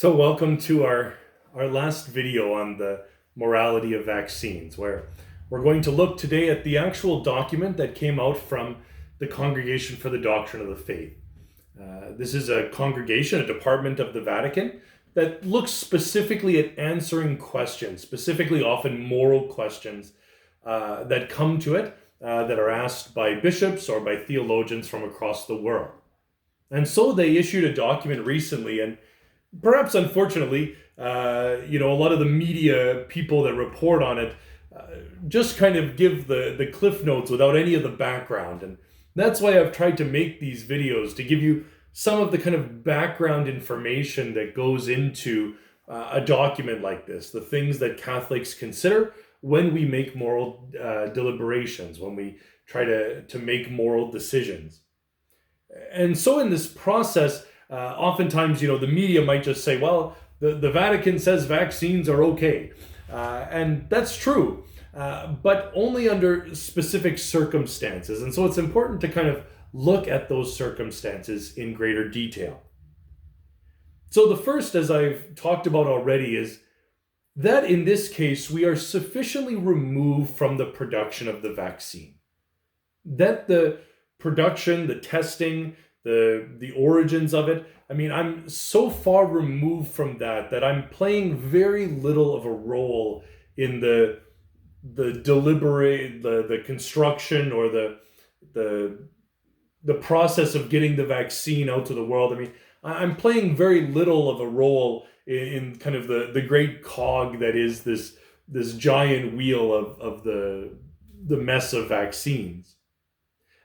So welcome to our last video on the morality of vaccines, where we're going to look today at the actual document that came out from the Congregation for the Doctrine of the Faith. This is a congregation, a department of the Vatican, that looks specifically at answering questions, specifically often moral questions that come to it, that are asked by bishops or by theologians from across the world. And so they issued a document recently, and perhaps unfortunately, a lot of the media people that report on it just kind of give the cliff notes without any of the background. And that's why I've tried to make these videos, to give you some of the kind of background information that goes into a document like this, the things that Catholics consider when we make moral deliberations, when we try to make moral decisions. And so in this process, oftentimes, the media might just say, well, the Vatican says vaccines are okay. And that's true, but only under specific circumstances. And so it's important to kind of look at those circumstances in greater detail. So the first, as I've talked about already, is that in this case, we are sufficiently removed from the production of the vaccine. That the production, the testing, the origins of it, I'm so far removed from that I'm playing very little of a role in the deliberate, the construction, or the process of getting the vaccine out to the world. I'm playing very little of a role in kind of the great cog that is this giant wheel of the mess of vaccines.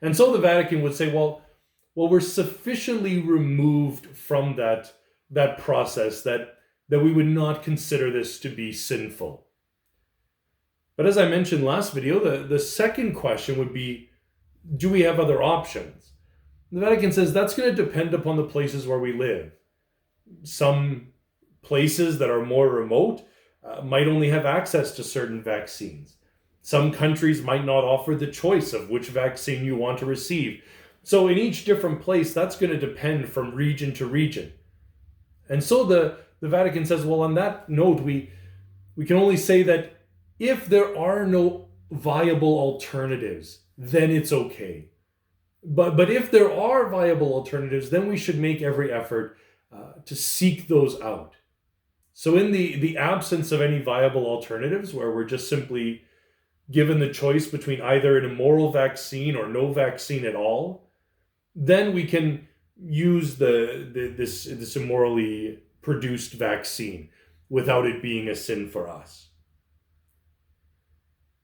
And so the Vatican would say, well, we're sufficiently removed from that process that we would not consider this to be sinful. But as I mentioned last video, the second question would be, do we have other options? The Vatican says that's going to depend upon the places where we live. Some places that are more remote might only have access to certain vaccines. Some countries might not offer the choice of which vaccine you want to receive. So in each different place, that's going to depend from region to region. And so the Vatican says, well, on that note, we can only say that if there are no viable alternatives, then it's okay. But if there are viable alternatives, then we should make every effort to seek those out. So in the absence of any viable alternatives, where we're just simply given the choice between either an immoral vaccine or no vaccine at all, then we can use this immorally produced vaccine without it being a sin for us.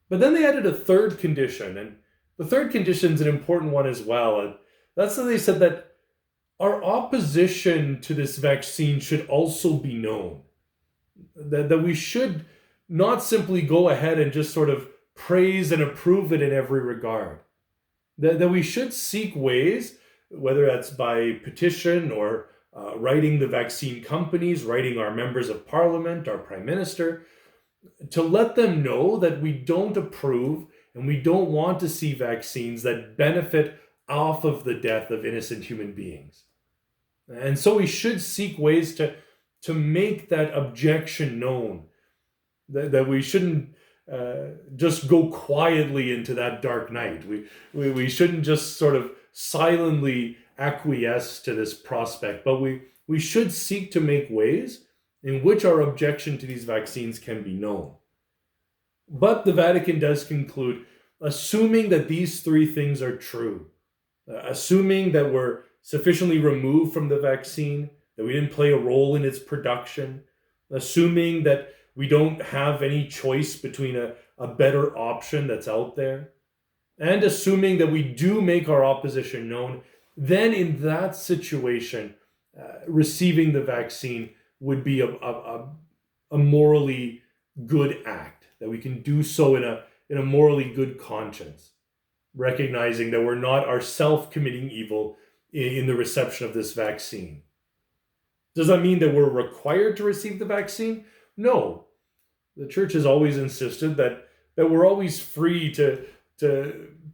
But then they added a third condition, and the third condition is an important one as well. And that's that they said that our opposition to this vaccine should also be known. That we should not simply go ahead and just sort of praise and approve it in every regard. That we should seek ways, whether that's by petition or writing the vaccine companies, writing our members of parliament, our prime minister, to let them know that we don't approve and we don't want to see vaccines that benefit off of the death of innocent human beings. And so we should seek ways to make that objection known, that we shouldn't just go quietly into that dark night. We shouldn't just sort of silently acquiesce to this prospect, but we should seek to make ways in which our objection to these vaccines can be known. But the Vatican does conclude, assuming that these three things are true, assuming that we're sufficiently removed from the vaccine, that we didn't play a role in its production, assuming that we don't have any choice between a better option that's out there, and assuming that we do make our opposition known, then in that situation, receiving the vaccine would be a morally good act, that we can do so in a morally good conscience, recognizing that we're not ourselves committing evil in the reception of this vaccine. Does that mean that we're required to receive the vaccine? No. The Church has always insisted that we're always free to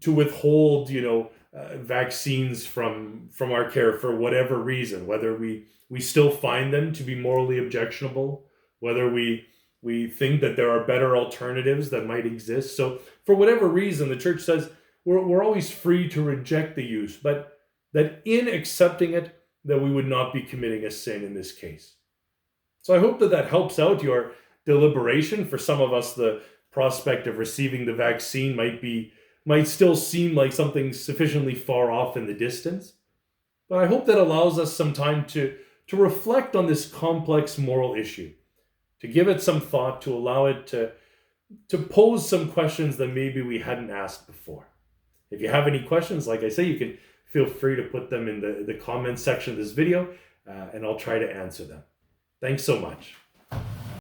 withhold, vaccines from our care for whatever reason, whether we still find them to be morally objectionable, whether we think that there are better alternatives that might exist. So for whatever reason, the church says we're always free to reject the use, but that in accepting it, that we would not be committing a sin in this case. So I hope that helps out your deliberation. For some of us, the prospect of receiving the vaccine might still seem like something sufficiently far off in the distance. But I hope that allows us some time to reflect on this complex moral issue, to give it some thought, to allow it to pose some questions that maybe we hadn't asked before. If you have any questions, like I say, you can feel free to put them in the comments section of this video, and I'll try to answer them. Thanks so much.